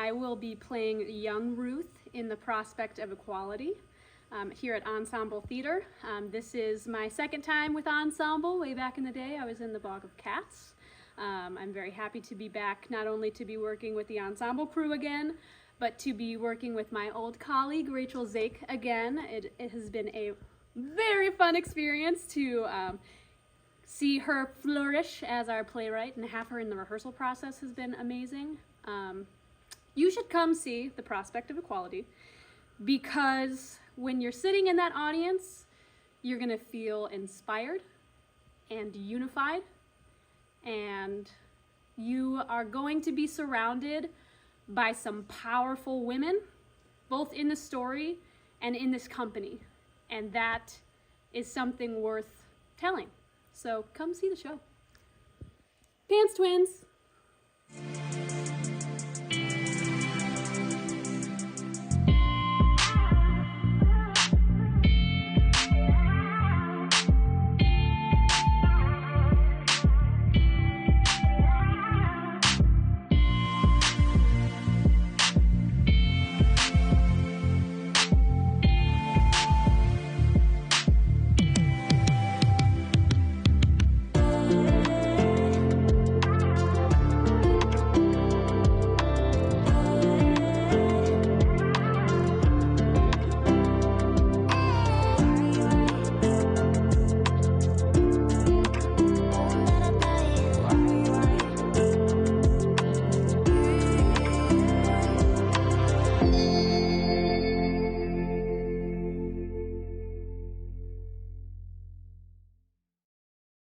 I will be playing young Ruth in The Prospect of Equality here at Ensemble Theater. This is my second time with Ensemble. Way back in the day, I was in The Bog of Cats. I'm very happy to be back, not only to be working with the Ensemble crew again, but to be working with my old colleague, Rachel Zake, again. It has been a very fun experience to see her flourish as our playwright, and have her in the rehearsal process has been amazing. You should come see The Prospect of Equality, because when you're sitting in that audience, you're gonna feel inspired and unified, and you are going to be surrounded by some powerful women, both in the story and in this company. And that is something worth telling. So come see the show. Dance Twins!